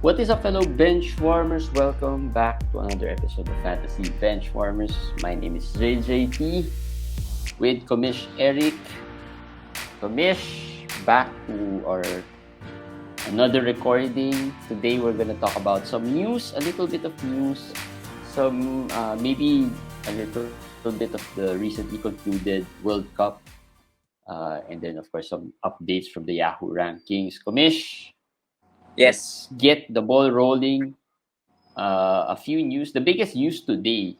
What is up, fellow bench warmers? Welcome back to another episode of Fantasy Bench Warmers. My name is JJT with Komish Eric. Komish, back to our another recording. Today we're gonna talk about some news, a little bit of news, some maybe a little bit of the recently concluded World Cup, and then of course some updates from the Yahoo Rankings. Komish, Yes. let's get the ball rolling. A few news. The biggest news today,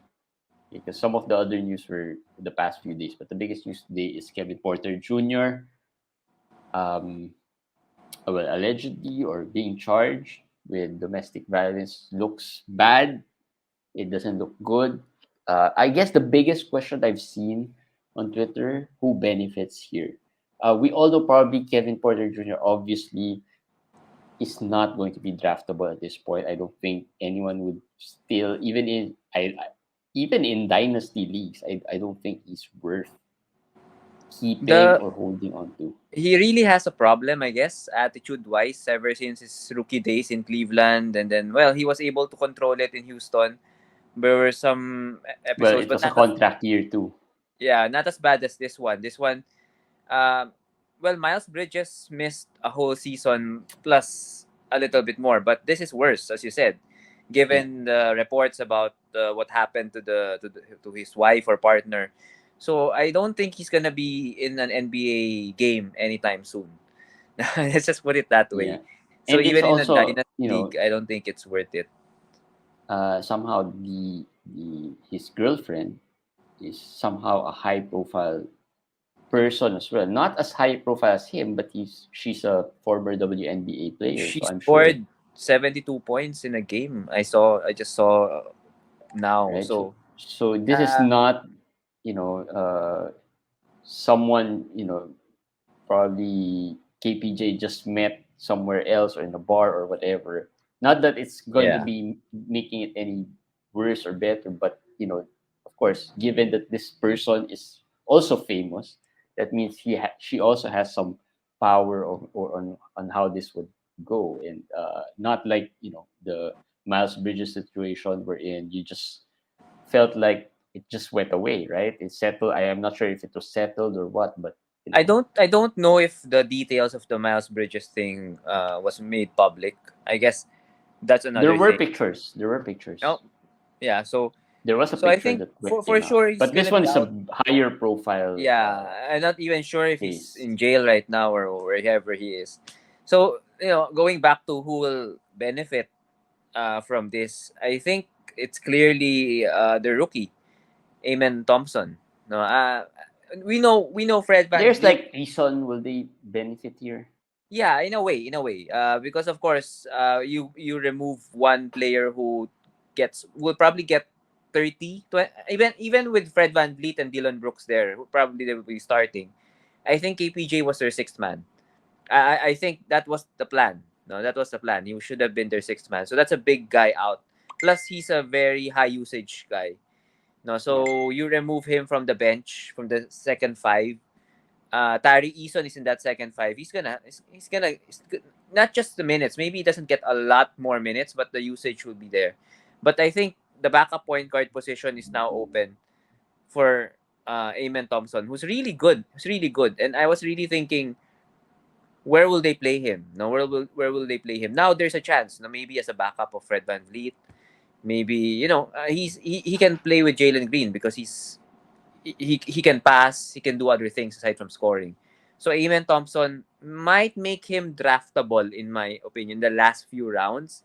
because some of the other news were the past few days, but the biggest news today is Kevin Porter Jr. Um, allegedly or being charged with domestic violence looks bad. It doesn't look good. I guess the biggest question I've seen on Twitter: who benefits here? We all know probably Kevin Porter Jr. obviously is not going to be draftable at this point. I don't think anyone would still, even in dynasty leagues, I don't think he's worth keeping The or holding on to. He really has a problem, I guess, attitude wise, ever since his rookie days in Cleveland, and then he was able to control it in Houston. There were some Well, episodes, it but was a not as contract year too. not as bad as this one. This one, um, Miles Bridges missed a whole season plus a little bit more, but this is worse, as you said, Yeah, given the reports about what happened to his wife or partner. So I don't think he's gonna be in an NBA game anytime soon. Let's just put it that yeah, way. So and it's even in a also dynasty league, I don't think it's worth it. somehow the his girlfriend is somehow a high profile person as well. Not as high profile as him, but she's a former WNBA player, She so I'm sure, scored 72 points in a game. I just saw now. right? So So so this is uh, not, you know, someone, probably KPJ just met somewhere else or in a bar or whatever. Not that it's going to yeah. be making it any worse or better, but of course, given that this person is also famous, that means she also has some power or on how this would go, and not like the Miles Bridges situation wherein you just felt like it just went away, right? It settled. I am not sure if it was settled or what, but you know, I don't know if the details of the Miles Bridges thing was made public. I guess that's there another were thing. pictures. There were No, pictures. yeah. There was a So I picture think that for came out, sure he's but this gonna one be is out. a higher profile Yeah, I'm not even sure if he's case. in jail right now or wherever he is. So going back to who will benefit from this, I think it's clearly the rookie, Amen Thompson. No, we know Fred Van There's Vliet. like reason will they benefit here? Yeah, in a way, because of course, you remove one player who will probably get 30, 20, even with Fred Van Vliet and Dylan Brooks there, who probably they will be starting. I think KPJ was their sixth man. I think that was the plan. No, that was the plan. He should have been their sixth man. So that's a big guy out. Plus, he's a very high usage guy. No, Yeah, so you remove him from the bench from the second five. Tyree Eason is in that second five. Not just the minutes. Maybe he doesn't get a lot more minutes, but the usage will be there. But I think the backup point guard position is now open for Amen Thompson, who's really good. Who's really good. And I was really thinking, where will they play him? No, where will they play him? Now there's a chance. No, maybe as a backup of Fred Van Vliet. Maybe he can play with Jalen Green because he can pass, he can do other things aside from scoring. So Amen Thompson might make him draftable in my opinion the last few rounds.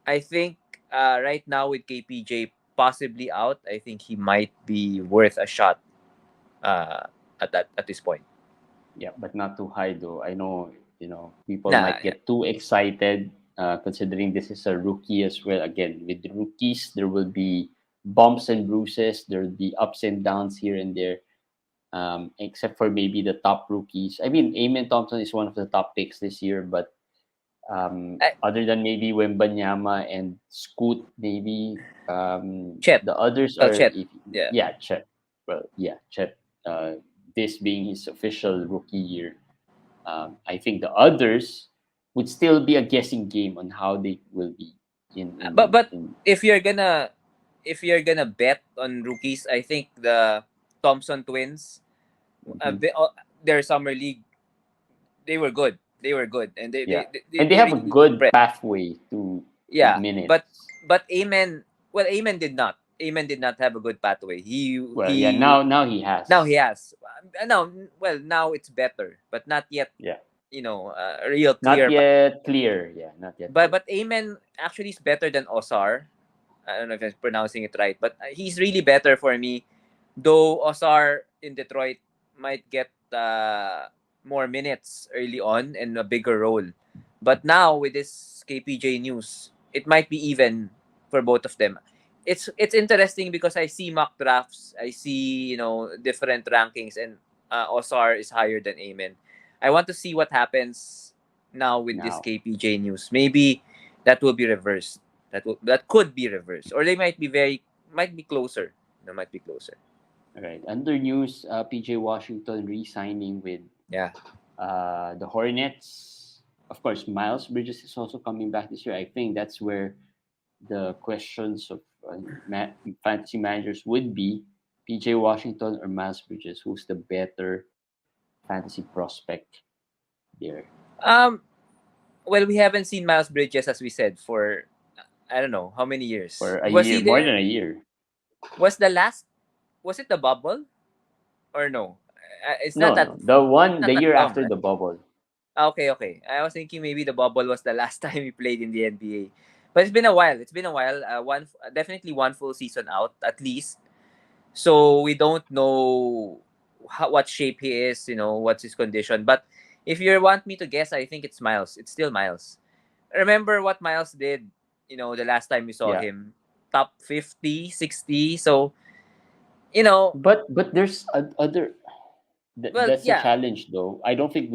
I think right now with KPJ possibly out, I think he might be worth a shot uh, at this point. yeah, but not too high though. I know people Nah, might get too excited, considering this is a rookie as well. Again, with the rookies, there will be bumps and bruises. There will be ups and downs here and there. Except for maybe the top rookies. I mean, Amen Thompson is one of the top picks this year, but I, other than maybe Wembanyama and Scoot, maybe Chet. the others Well, are, Chet. if Yeah. yeah, Chet. Well, yeah, Chet. This being his official rookie year, I think the others would still be a guessing game on how they will be But in if you're gonna bet on rookies, I think the Thompson twins, mhm. their summer league, they were good. They were good, and Yeah, and they they have a really good impressed. pathway to Yeah, minutes. but Amen. Well, Amen did not. Amen did not have a good pathway. Well, yeah, He now he now has. he has. Now, well, now it's better, but not yet. Yeah, Real not clear. yet clear. Yeah, not yet clear. But Amen actually is better than Osar. I don't know if I'm pronouncing it right, but he's really better for me. Though Osar in Detroit might get more minutes early on and a bigger role. But now with this KPJ news, it might be even for both of them. It's interesting because I see mock drafts, I see different rankings, and Osar is higher than Amen. I want to see what happens now with this Now, KPJ news. Maybe that will be reversed. That could be reversed, or they might be closer. They might be closer. all right. Under news, PJ Washington re-signing with Yeah. the Hornets. Of course, Miles Bridges is also coming back this year. I think that's where the questions of fantasy managers would be PJ Washington or Miles Bridges. Who's the better fantasy prospect there Um. Well, we haven't seen Miles Bridges, as we said, for I don't know how many for years. a Was year, he more than there? a year? Was the last? Was it the bubble or no? It's not No, that. no, the It's one not the that year long, after right? the bubble. Okay, okay. I was thinking maybe the bubble was the last time he played in the NBA. But it's been a while. It's been a while. Definitely one full season out at least. So we don't know what shape he is. What's his condition. But if you want me to guess, I think it's Miles. It's still Miles. Remember what Miles did? The last time we saw Yeah, him, top 50, 60. So you know, but there's other. well, That's a yeah, challenge, though. I don't think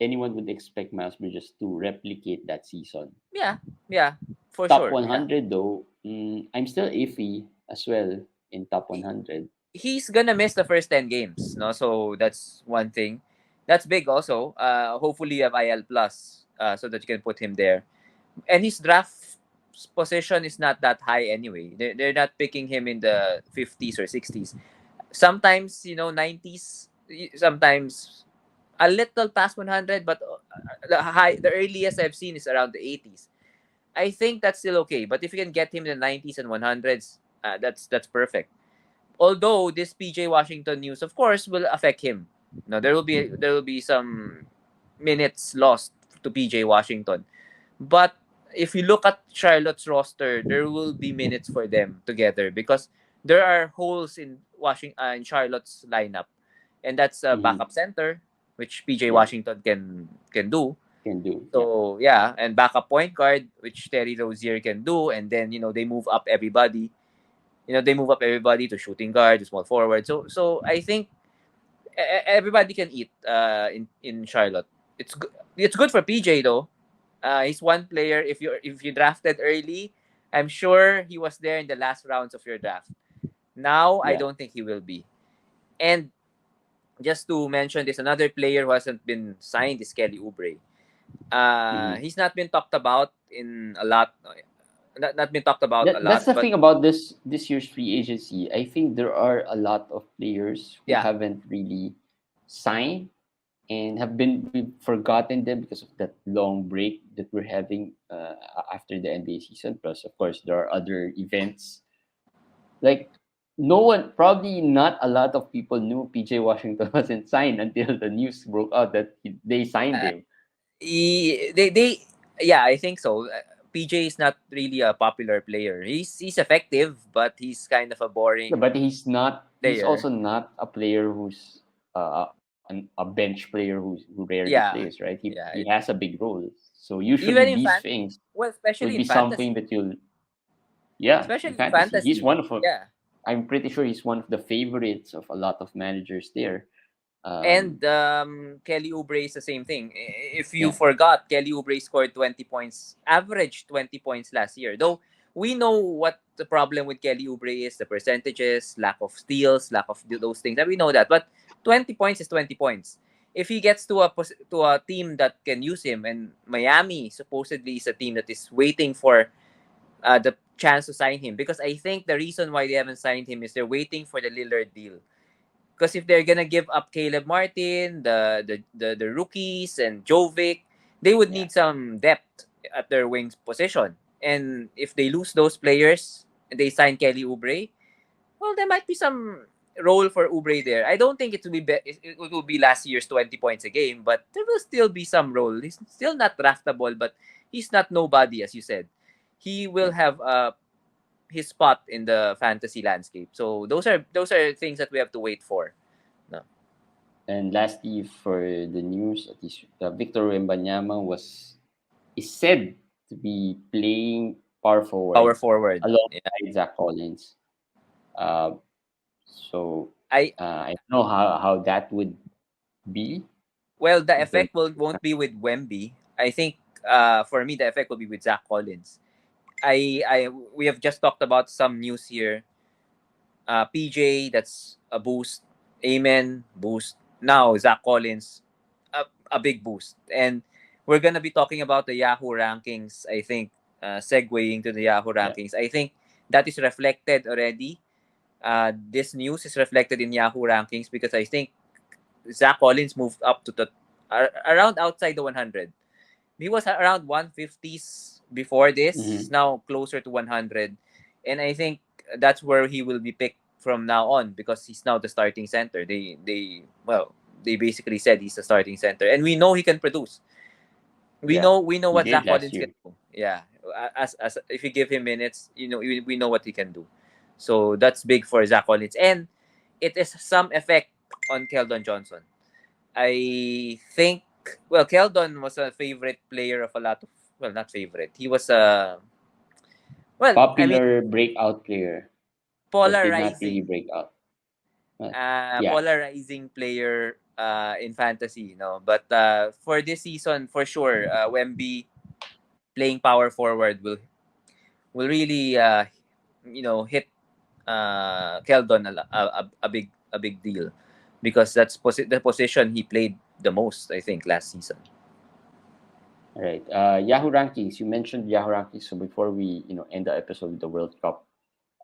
anyone would expect Miles Bridges to replicate that season. yeah, yeah, for Top sure. Yeah. 100, though, I'm still iffy as well in top 100. He's gonna miss the first 10 games, no? So that's one thing. That's big also. Hopefully you have IL plus so that you can put him there. And his draft position is not that high anyway. They're not picking him in the 50s or 60s. Sometimes, 90s, sometimes a little past 100, but the earliest I've seen is around the 80s. I think that's still okay, but if you can get him in the 90s and 100s, that's perfect. Although this PJ Washington news, of course, will affect him. No, there will be some minutes lost to PJ Washington. But if you look at Charlotte's roster, there will be minutes for them together because there are holes in Charlotte's lineup, and that's a Hmm. backup center, which PJ Yeah, Washington can do. can do. Yeah, So yeah, and backup point guard, which Terry Rozier can do, and then they move up everybody. They move up everybody to shooting guard, to small forward. So I think everybody can eat in Charlotte. It's good for PJ though. He's one player. If you drafted early, I'm sure he was there in the last rounds of your draft. Now I yeah. don't think he will be. And just to mention this, another player who hasn't been signed is Kelly Oubre. Hmm. He's not been talked about in a lot. Not been talked about a That's lot, the but thing about this year's free agency. I think there are a lot of players who yeah, haven't really signed and have been we've forgotten them because of that long break that we're having after the NBA season. Plus, of course, there are other events. Like no one, probably not a lot of people knew PJ Washington wasn't signed until the news broke out that they signed uh, him. they yeah, I think so. PJ is not really a popular player. He's effective, but he's kind of a Yeah, boring but he's not. He's player. also not a player who's a bench player who rarely plays, Yeah, right? He yeah. has a big role. So usually Even in these things would especially be in something fantasy, that you'll yeah in especially in fantasy. He's fantasy. one of a, Yeah, I'm pretty sure he's one of the favorites of a lot of managers there. Um, and Kelly Oubre is the same thing. If you yeah. forgot, Kelly Oubre scored 20 points, average 20 points last year. Though we know what the problem with Kelly Oubre is: the percentages, lack of steals, lack of those things. And we know that, but 20 points is 20 points. if he gets to a team that can use him, and Miami supposedly is a team that is waiting for the chance to sign him, because I think the reason why they haven't signed him is they're waiting for the Lillard deal. Because if they're gonna give up Caleb Martin, the rookies and Jovic, they would Yeah. need some depth at their wings position. And if they lose those players and they sign Kelly Oubre, well, there might be some role for Oubre there. I don't think it will be last year's 20 points a game, but there will still be some role. He's still not draftable, but he's not nobody, as you said. He will Yeah. have his spot in the fantasy landscape. So those are things that we have to wait for. No. And lastly, for the news, at least Victor Wembanyama is said to be playing power Power forward forward. Yeah. alongside Zach Collins. Uh, so I I don't know how that would be Well, the in terms. effect won't be with Wemby. I think for me the effect will be with Zach Collins. I We have just talked about some news here. PJ, that's a boost. Amen, boost. Now Zach Collins, a big boost. And we're gonna be talking about the Yahoo rankings. I think segueing to the Yahoo Yeah. rankings. I think that is reflected already. This news is reflected in Yahoo rankings because I think Zach Collins moved up to around outside the 100. He was around 150s before this. He's Mm-hmm. now closer to 100. And I think that's where he will be picked from now on because he's now the starting center. They basically said he's the starting center, and we know he can produce. Yeah. We know He what did Zach last Collins can year. do. Yeah, as if you give him minutes, we know what he can do. So that's big for Zach Collins, and it is some effect on Keldon Johnson. I think, well, Keldon was a favorite player of a lot of, well, not favorite. He was a, well, I mean, Popular breakout player, but did not really polarizing, break out. But yeah, polarizing player in fantasy, But for this season, for sure, Wemby playing power forward will really, hit Keldon a big deal because that's the position he played the most, I think, last season. all right. Yahoo rankings. You mentioned Yahoo rankings. So before we end the episode with the World Cup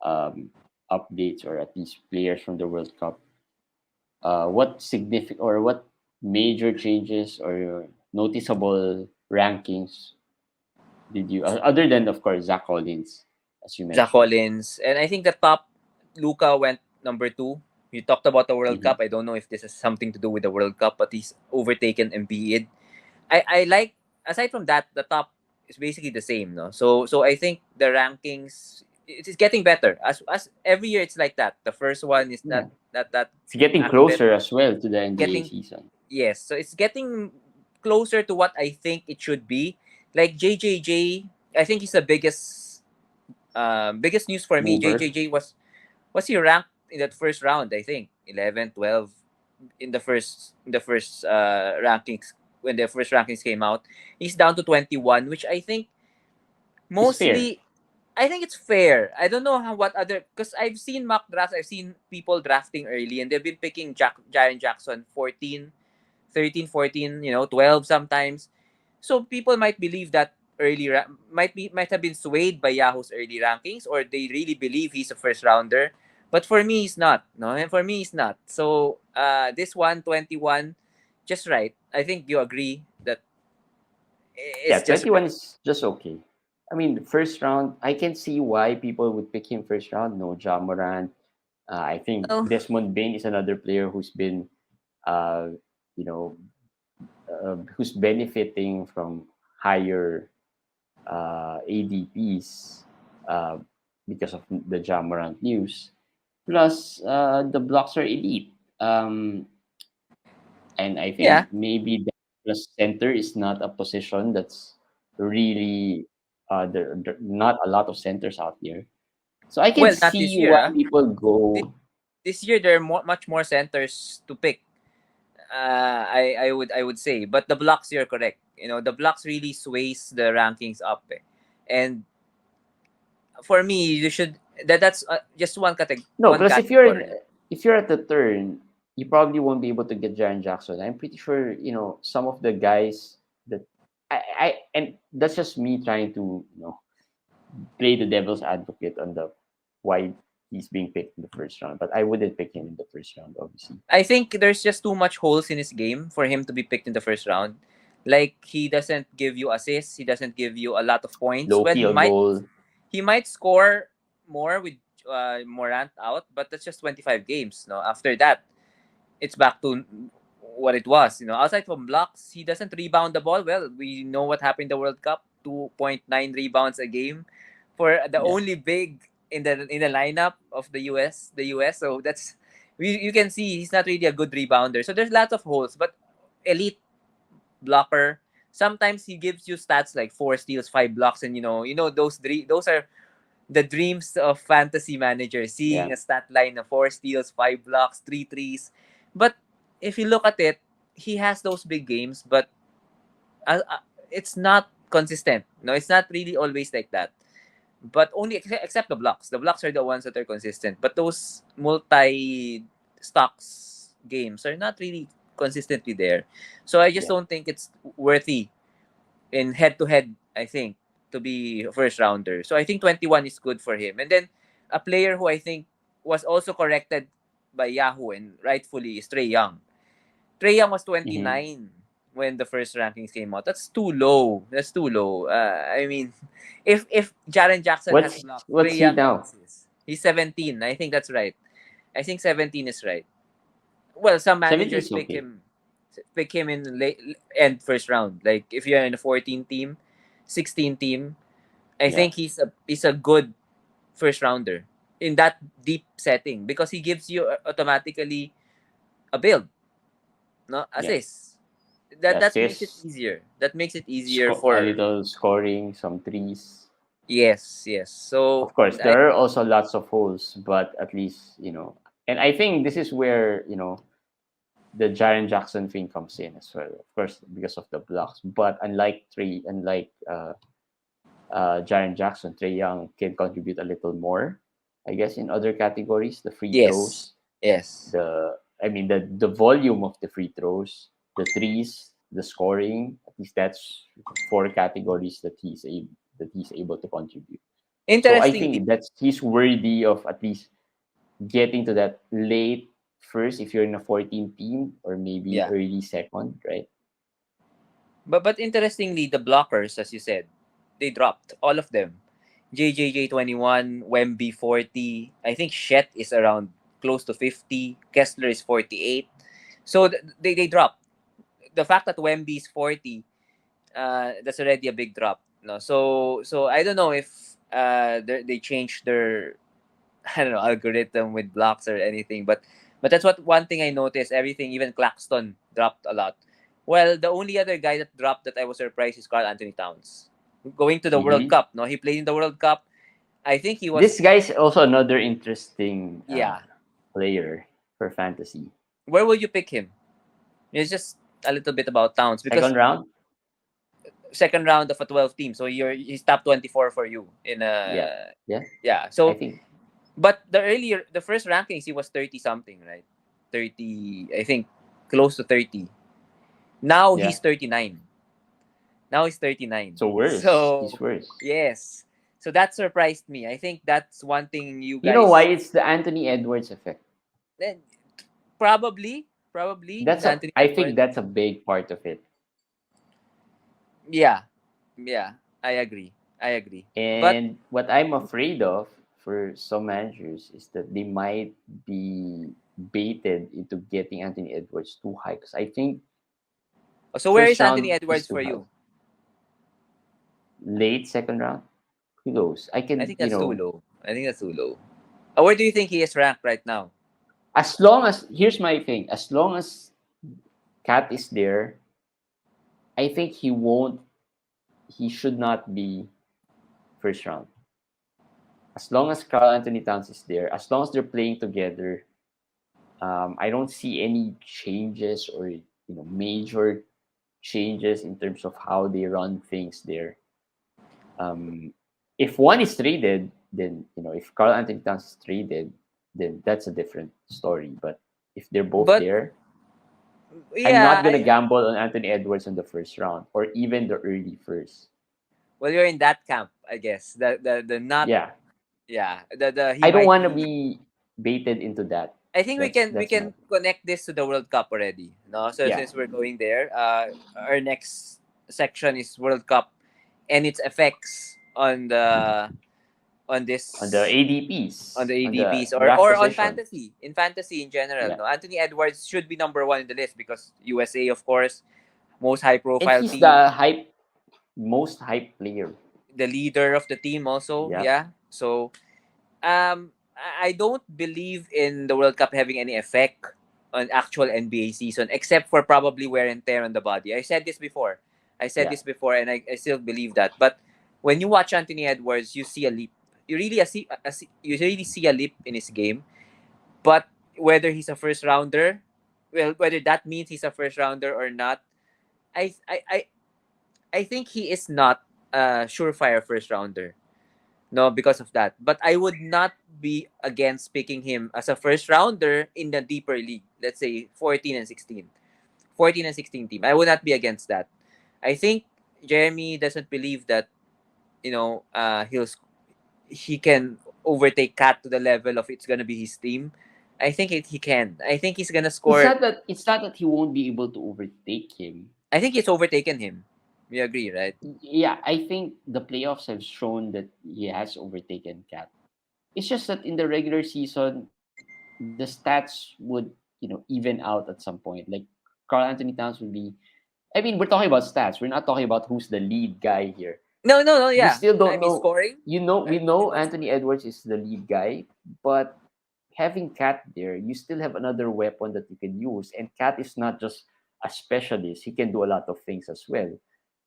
um, updates, or at least players from the World Cup, what significant or what major changes or noticeable rankings did you, other than of course Zach Collins, as you Zach mentioned? Collins. And I think the top, Luca went number two. You talked about the World Mm-hmm. Cup. I don't know if this has something to do with the World Cup, but he's overtaken Embiid. I like, aside from that, the top is basically the same, no? So I think the rankings, it is getting better. As every year it's like that. The first one is Yeah, that it's getting accurate. closer as well to the NBA Getting season. Yes, so it's getting closer to what I think it should be. Like JJJ, I think he's the biggest news for me. Mover. JJJ was he ranked in that first round, I think 11, 12 in the first rankings, when the first rankings came out. He's down to 21, which I think It's fair. mostly, I think it's fair. I don't know how what other, because I've seen mock drafts, I've seen people drafting early and they've been picking Jaren Jackson 14, 13, 14, 12 sometimes. So people might believe that might have been swayed by Yahoo's early rankings, or they really believe he's a first rounder. But for me, he's not. No, and for me, he's not. So this 121, just right. I think you agree that Yeah, it's just 21 right. is just okay. I mean, the first round, I can see why people would pick him first round. No, Ja Morant. I think Oh, Desmond Bain is another player who's been, uh, you know, who's benefiting from higher ADPs uh, because of the Ja Morant news. Plus, the blocks are elite. And I yeah. think maybe the center is not a position that's really there not a lot of centers out there. So I can Well, not this see year. why people This, go. this year there are much more centers to pick. I would say, but the blocks, you're correct. The blocks really sways the rankings up, eh. And for me, you should that's just one No, plus category. if you're at the turn, you probably won't be able to get Jaren Jackson. I'm pretty sure, some of the guys that and that's just me trying to, play the devil's advocate on the why he's being picked in the first round. But I wouldn't pick him in the first round, obviously. I think there's just too much holes in his game for him to be picked in the first round. Like he doesn't give you assists, he doesn't give you a lot of points. Low Well, field goal. he might score more with Morant out, but that's just 25 games. No, after that, it's back to what it was. Outside from blocks, he doesn't rebound the ball well. We know what happened in the World Cup: 2.9 rebounds a game for the Yeah. only big in the lineup of the US. The US, so that's you can see he's not really a good rebounder. So there's lots of holes, but elite blocker. Sometimes he gives you stats like 4 steals, 5 blocks, and those are the dreams of fantasy managers, seeing Yeah. a stat line of 4 steals, 5 blocks, three threes. But if you look at it, he has those big games, but it's not consistent. No, it's not really always like that. But only except the blocks. The blocks are the ones that are consistent. But those multi stocks games are not really consistently there. So I just Yeah. don't think it's worthy in head to head, I think, to be a first rounder. So I think 21 is good for him. And then a player who I think was also corrected by Yahoo and rightfully is Trey Young. Trey Young was Hmm. 29 when the first rankings came out. That's too low. That's too low. I mean, if Jaren Jackson has blocked, What's Trey he Young has now? assists. He's 17. I think that's right. I think 17 is right. Well, some 70 managers is okay. pick him in late end first round. Like if you're in a 14 team, 16 team, I Yeah. think he's a good first rounder in that deep setting because he gives you automatically a build, no Yeah. assists. That makes it Assists, easier. That makes it easier a for little scoring, some threes. yes. So Of course, I there are also lots of holes, but at least, and I think this is where, the Jaren Jackson thing comes in as well. Of course, because of the blocks. But unlike Jaren Jackson, Trey Young can contribute a little more, I guess, in other categories. The free yes, throws, yes. the volume of the free throws, the threes, the scoring. At least that's four categories that he's able to contribute. So I Interestingly, think that's he's worthy of at least getting to that late first if you're in a 14 team or maybe yeah. early second, right? But interestingly, the blockers, as you said, they dropped all of them. JJJ 21, Wemby 40. I think Shet is around close to 50. Kessler is 48. So they dropped. The fact that Wemby is 40, that's already a big drop. No, so I don't know if they changed their I don't know algorithm with blocks or anything, but that's what one thing I noticed. Everything, even Claxton dropped a lot. Well, the only other guy that dropped that I was surprised is Carl Anthony Towns, going to the World Mm-hmm. Cup. No, he played in the World Cup. I think he This was guy's also another interesting yeah. player for fantasy. Where will you pick him? It's just a little bit about Towns because Second round? second round of a 12 team, so he's top 24 for you in Yeah. a Yeah. yeah. I So think. but the first rankings, he was 30 something, right? 30, I think, close to 30. Now Yeah. he's 39. Now he's 39. So worse. So, He's worse. yes. So that surprised me. I think that's one thing you You know why? guys It's the Anthony Edwards effect. eh, probably That's a Anthony I think Edwards. that's a big part of it. Yeah. Yeah. I agree. I agree. But And what I'm afraid of for some managers is that they might be baited into getting Anthony Edwards too high. Because I think so where first is Anthony round is Edwards too for high. you? Late second round, who knows? I I can, think that's too low. I think that's too low. Where do you think he is ranked right now? as long as here's my thing, as long as Cat is there, I think he should not be first round. As long as Carl Anthony Towns is there, as long as they're playing together, I don't see any changes or major changes in terms of how they run things there. Um, if one is traded, then if Carl Anthony Towns is traded, then that's a different story. But if they're both But there, I'm yeah, not gonna gamble on Anthony Edwards in the first round or even the early first. well, you're in that camp, I guess. The not Yeah, yeah the he I don't might want to be. be baited into that. I think we That's my can connect this to the World Cup already. No, so yeah since we're going there, our next section is World Cup and its effects on on the this on the ADPs on the ADPs draft or on position. fantasy in general. Yeah, No, Anthony Edwards should be number one in the list because USA, of course, most high and profile he's team, the most hype player. the leader of the team also. Yeah, Yeah, so I don't believe in the World Cup having any effect on actual NBA season, except for probably wear and tear on the body. I said this before. yeah. And I still believe that. But when you watch Anthony Edwards, you see a leap. You really see a leap in his game. But whether he's a first rounder, well, whether that means he's a first rounder or not, I I I, I think he is not a surefire first rounder. No, because of that. But I would not be against picking him as a first rounder in the deeper league. Let's say 14 and 16. 14 and 16 team. I would not be against that. I think Jeremy doesn't believe that, he can overtake Cat to the level of it's going to be his team. I think he can. I think he's going to score. It's not that he won't be able to overtake him. I think he's overtaken him. We agree, right? Yeah, I think the playoffs have shown that he has overtaken Cat. It's just that in the regular season, the stats would even out at some point. Like Carl Anthony Towns would be. I mean, we're talking about stats. We're not talking about who's the lead guy here. No, no, no, We yeah. still I don't mean know. scoring. We I'm talking know about Anthony scoring. Edwards is the lead guy, but having Cat there, you still have another weapon that you can use. And Cat is not just a specialist; he can do a lot of things as well.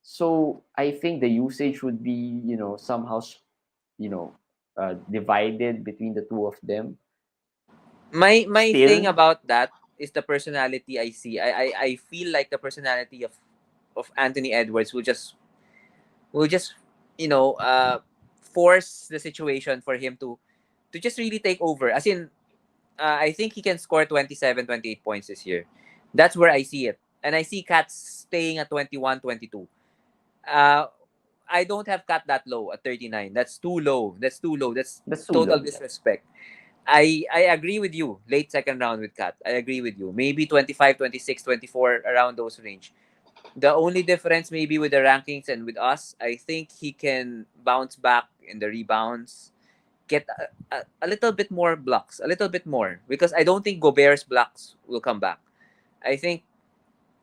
So I think the usage would be, somehow, you know, divided between the two of them. My thing Still, about that is the personality I see. I feel like the personality of Anthony Edwards will just you know uh force the situation for him to just really take over. As in, I think he can score 27, 28 points this year. That's where I see it. And I see Cats staying at 21, 22. Uh, I don't have Cat that low at 39. That's too low. That's too low. That's that's too total low. Yeah. disrespect. I agree with you. Late second round with Cat. I agree with you. Maybe 25, 26, 24 around those range. The only difference maybe with the rankings and with us, I think he can bounce back in the rebounds, get a little bit more blocks, a little bit more. Because I don't think Gobert's blocks will come back. I think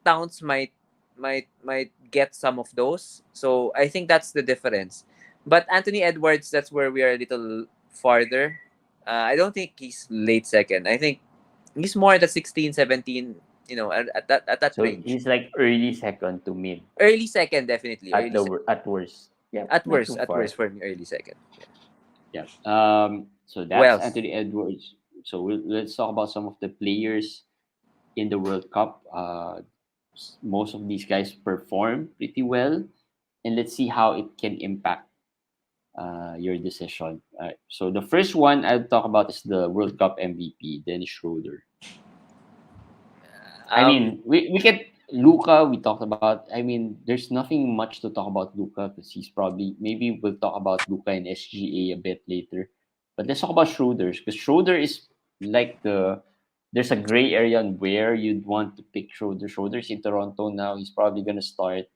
Towns might get some of those. So I think that's the difference. But Anthony Edwards, that's where we are a little farther. I don't think he's late second. I think he's more at the 16, 17, at that So range. he's like early second to mid Early second, definitely. Early second. at worst. Yeah, At not worst, too at worst far. for me, early second. Yeah. Yeah. So Who that's else? Anthony Edwards. So let's talk about some of the players in the World Cup. Most of these guys perform pretty well, and let's see how it can impact your decision. So the first one I'll talk about is the World Cup MVP, Dennis Schroeder. I Um, mean, we can Luca. We talked about. I mean, there's nothing much to talk about Luca because he's probably maybe we'll talk about Luca and SGA a bit later. But let's talk about Schroeder's because Schroeder is like there's a gray area on where you'd want to pick Schroeder. Schroeder's in Toronto now. He's probably gonna start,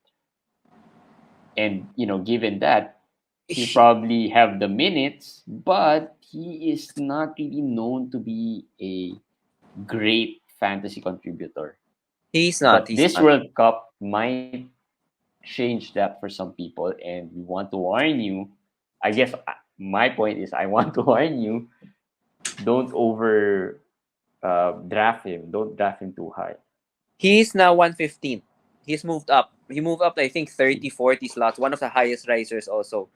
and given that he'll he- probably have the minutes, but he is not really known to be a great fantasy contributor. he's not. But He's this not. World Cup might change that for some people, and we want to warn you. I guess my point is, I want to warn you: don't over draft him. Don't draft him too high. He's now 115. He's moved up. He moved up, I think, See, 30, 40 slots. One of the highest risers also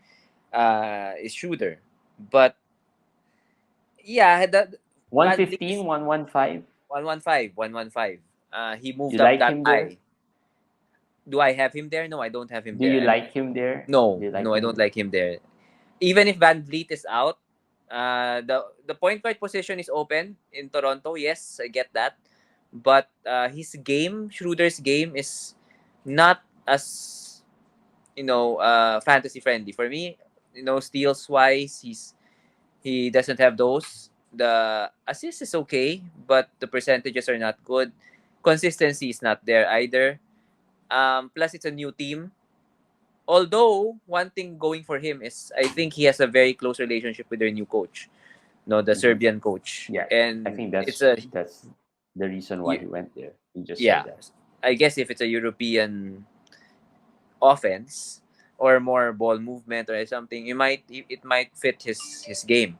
is Shooter. But yeah, one Van Vliet is fifteen, 115. 115, 115. He You moved up like that him there? high. Do I have him there? No, I don't have him Do there. you like him there? Do No, you no, like I him don't there? like him there. Even if Van Vliet is out, The point guard position is open in Toronto. Yes, I get that, but his game, Schroeder's game, is not as fantasy friendly for me. Steals wise, he doesn't have those. The assist is okay, but the percentages are not good. Consistency is not there either. Plus, it's a new team. Although one thing going for him is, I think he has a very close relationship with their new coach, no, the Mhm. Serbian coach, Yeah, I and think it's a that's the reason why he went there. He just said yeah. that. I guess if it's a European offense or more ball movement or something, it might fit his game.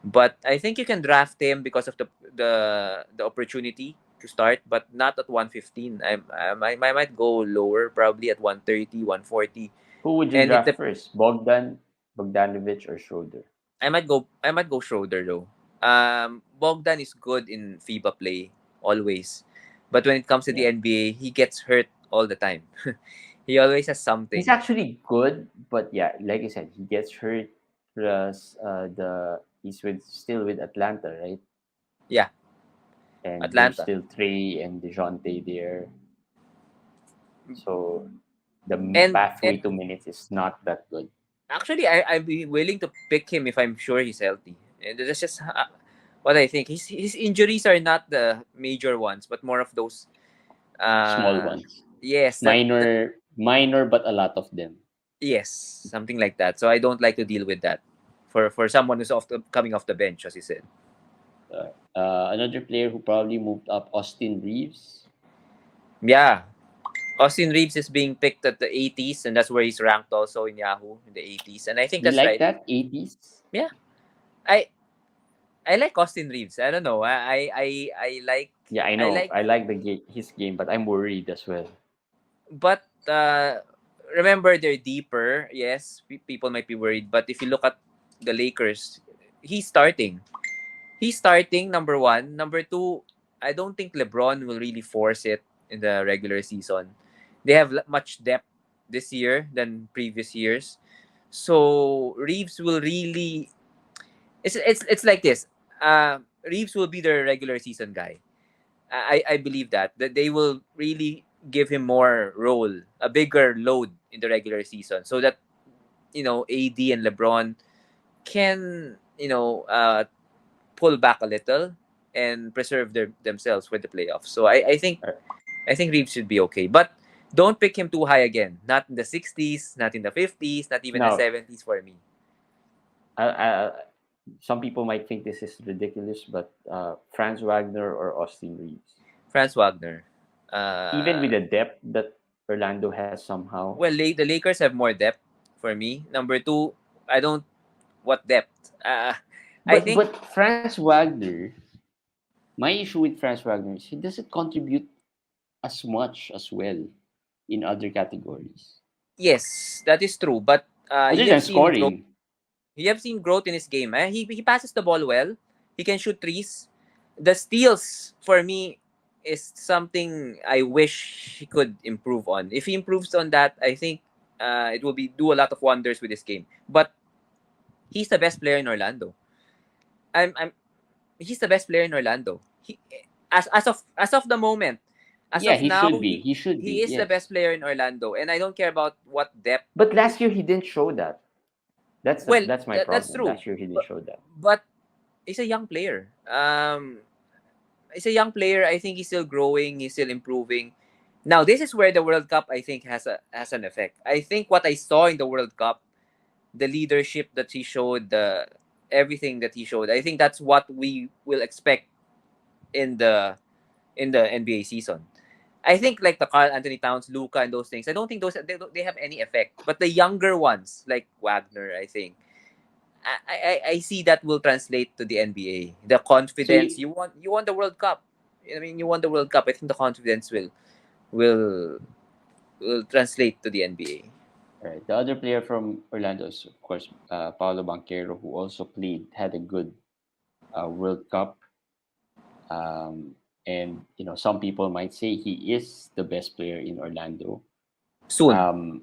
But I think you can draft him because of the opportunity to start, but not at 115. I might go lower, probably at 130, 140. Who would you And draft first? Bogdanovich, or Schroeder? I might go Schroeder though. Bogdan is good in FIBA play always, but when it comes to the Yeah, NBA, he gets hurt all the time. He always has he's something. actually good, but yeah, like I said, he gets hurt. Plus, he's still with Atlanta, right? Yeah, And there's Atlanta. still Trey and Dejounte there, so the And pathway to minutes is not that good. actually, I'd be willing to pick him if I'm sure he's healthy. And that's just what I think. His injuries are not the major ones, but more of those. Small Uh, ones, yes, that minor, but a lot of them. yes, something like that. So I don't like to deal with that. For someone who's coming off the bench, as you said. Another player who probably moved up, Austin Reeves. Yeah, Austin Reeves is being picked at the 80s, and that's where he's ranked also in Yahoo in the 80s, and I think You that's like right. that 80s? Yeah, I I like Austin Reeves. I don't know. Yeah, I I know. like I like his game, but I'm worried as well. but remember they're deeper. Yes, people might be worried, but if you look at the Lakers, he's starting. He's starting number one. Number two, I don't think LeBron will really force it in the regular season. They have much depth this year than previous years. So Reeves will really it's like this. Reeves will be their regular season guy. I believe that they will really give him more role, a bigger load in the regular season, so that AD and LeBron can pull back a little and preserve themselves for the playoffs. So Uh, I think Reeves should be okay, but don't pick him too high again. Not in the 60s, not in the 50s, not even the Now, 70s for me. some people might think this is ridiculous, but Franz Wagner or Austin Reeves, Franz Wagner. even Uh, with the depth that Orlando has somehow. well, the Lakers have more depth for me. Number two, I don't what depth. I think But Franz Wagner, my issue with Franz Wagner is he doesn't contribute as much as well in other categories yes, that is true. But other than scoring. you have seen growth in his game. He passes the ball well. He can shoot threes. The steals for me is something I wish he could improve on. If he improves on that, I think it will be do a lot of wonders with his game. But he's the best player in Orlando. I'm he's the best player in Orlando. As of the moment, as Yeah, of he now, should be. He should he be. is the best Yes. player in Orlando, and I don't care about what depth. But last year he didn't show that. Well, That's my that's problem. true, Last year he didn't but show that. but he's a young player. He's a young player. I think he's still growing. He's still improving. Now, this is where the World Cup I think has an effect. I think what I saw in the World Cup, the leadership that he showed, the everything that he showed, I think that's what we will expect in the NBA season. I think like the Carl Anthony Towns, Luca, and those things. I don't think they have any effect. But the younger ones like Wagner, I think I see that will translate to the NBA. The So confidence you won the World Cup. I mean, you won the World Cup. I think the confidence will will translate to the NBA. right, the other player from Orlando is of course Paulo Banquero, who also had a good World Cup. Um, and some people might say he is the best player in Orlando. Soon. Um,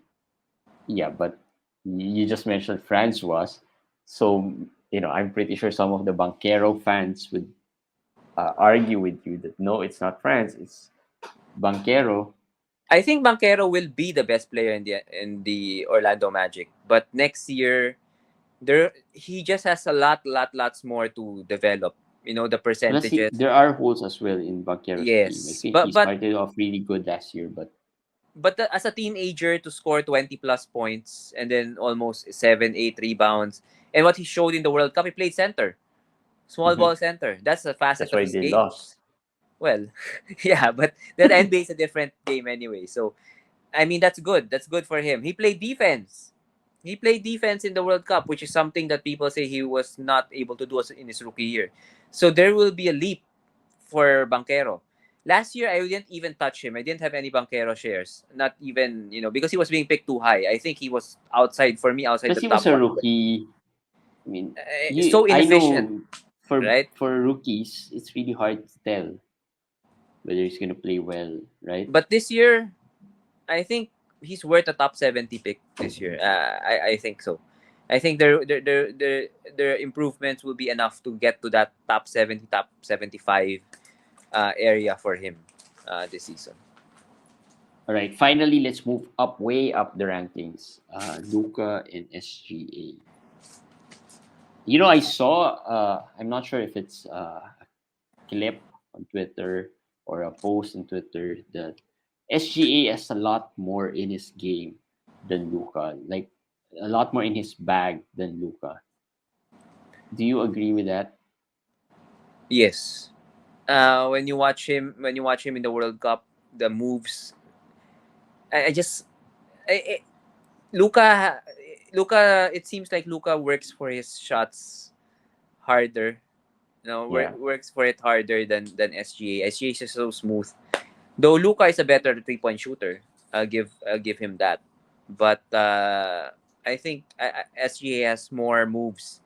yeah, but you just mentioned Franz was so. I'm pretty sure some of the Banquero fans would argue with you that no, it's not France, it's Banquero. I think Banquero will be the best player in the Orlando Magic, but next year there he just has a lots more to develop. You know, the Plus, percentages. there are holes as well in Banquero's game. I Yes, think but he started off really good last year, but as a teenager to score 20 plus points and then almost 7 8 rebounds, and what he showed in the World Cup, he played center, small ball center. That's the facet that's of why his they game. lost. Well, yeah, but that NBA is a different game anyway. So I mean, that's good. That's good for him. He played defense. He played defense in the World Cup, which is something that people say he was not able to do in his rookie year. So there will be a leap for Banquero. Last year, I didn't even touch him. I didn't have any Banquero shares. Not even, because he was being picked too high. I think he was outside Plus, the he was top a 120. rookie. I mean, So I inefficient, know for right? rookies, it's really hard to tell whether he's gonna play well, right? But this year, I think he's worth a top 70 pick this year. I think so. I think their improvements will be enough to get to that top 70, top 75 area for him this season. All right. Finally, let's move up, way up the rankings. Luca and SGA. I saw. I'm not sure if it's a clip on Twitter or a post on Twitter that SGA has a lot more in his game than Luca. Like a lot more in his bag than Luca. Do you agree with that? Yes. When you watch him in the World Cup, the moves, I just I, Luca Luca. It seems like Luca works for his shots harder. Yeah. Works for it harder than SGA. SGA is just so smooth. Though Luca is a better 3 point shooter, I'll give him that. But I think SGA has more moves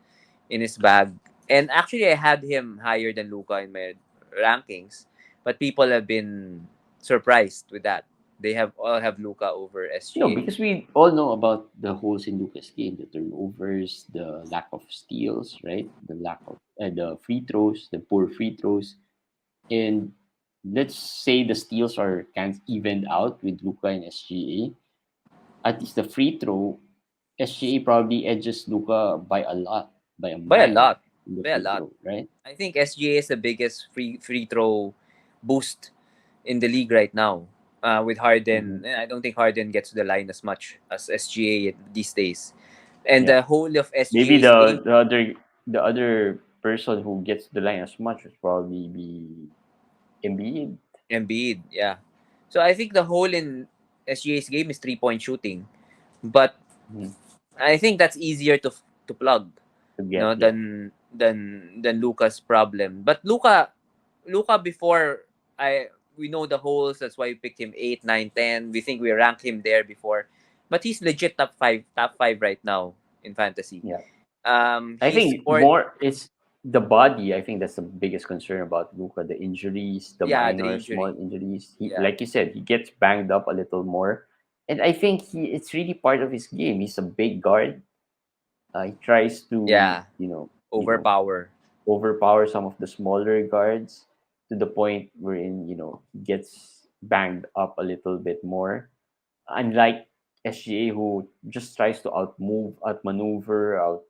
in his bag. And actually, I had him higher than Luca in my rankings, but people have been surprised with that. They have all have Luca over No, SGA. because we all know about the holes in Luca's game, the turnovers, the lack of steals, right? The lack of the free throws, the poor free throws. And let's say the steals are kind of evened out with Luca and SGA. At least the free throw, SGA probably edges Luca by a lot, by a By a mile lot, in the by a free lot. throw, right? I think SGA is the biggest free throw boost in the league right now. With Hmm. Harden, I don't think Harden gets to the line as much as SGA these days. And Yeah. the whole of Maybe SGA's game, the other person who gets the line as much would probably be Embiid. Embiid, yeah. So I think the whole in SGA's game is 3 point shooting, but Mhm. I think that's easier to plug, To get, yeah. than Luca's problem. But Luca before I we know the holes. That's why we picked him 8, 9, 10. We think we ranked him there before, but he's legit top five right now in fantasy. Yeah. I He think scored, more it's the body. I think that's the biggest concern about Luca. The injuries, the yeah, the minor, small injury, injuries. He, yeah, like you said, he gets banged up a little more, and I think it's really part of his game. He's a big guard. He tries to, yeah, you know, overpower, overpower some of the smaller guards to the point wherein he gets banged up a little bit more. Unlike SGA, who just tries to outmaneuver,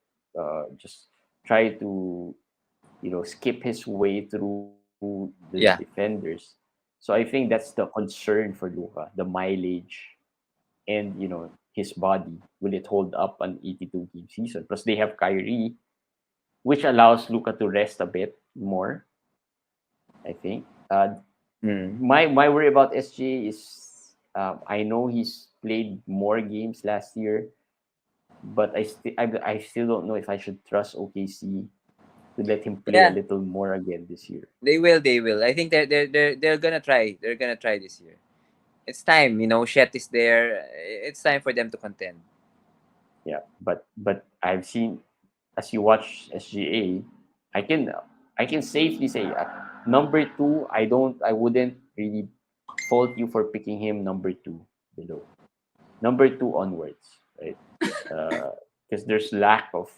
just try to skip his way through the yeah. defenders. So I think that's the concern for Luca, the mileage and his body. Will it hold up an 82 game season? Plus they have Kyrie, which allows Luca to rest a bit more. I think. Mm. My worry about SGA is I know he's played more games last year, but I still don't know if I should trust OKC to let him play a Yeah, little more again this year. they will. They will. I think they're gonna try. They're gonna try this year. It's time. Shet is there. It's time for them to contend. Yeah, but I've seen as you watch SGA, I can safely say at number two, I wouldn't really fault you for picking him number two below, number two onwards, right? Because there's lack of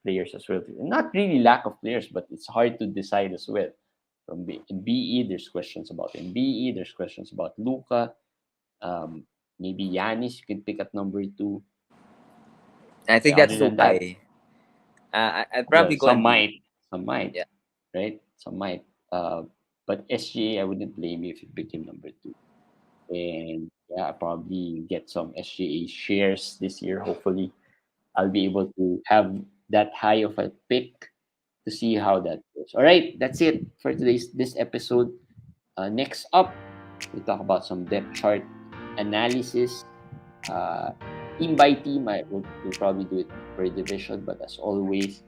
players as well. Not really lack of players, but it's hard to decide as well. From BE, there's questions about MBE, there's questions about Luka. Maybe Yanis, you could pick at number 2. I think Other that's too than that, high. I'd well, probably go MBE. some might, Yeah. right? Some might. But SGA, I wouldn't blame you if you pick him number 2. And yeah, I'll probably get some SGA shares this year. Hopefully, I'll be able to have that high of a pick to see how that goes. All right, that's it for today's this episode. Next up, we talk about some depth chart analysis, uh, team by team. We'll probably do it per division, but as always,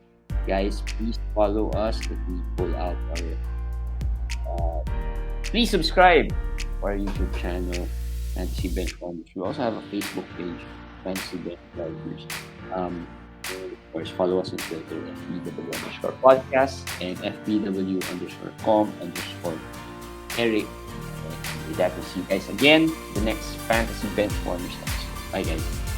guys, please follow us if we pull out our. Please subscribe to our YouTube channel, Fantasy Benchwarmers. We also have a Facebook page, Fantasy Benchwarmers. And of course, follow us on Twitter, FBW_podcast and FBW_com_Eric. And with that, we'll see you guys again the next Fantasy Benchwarmers episode. Bye, guys.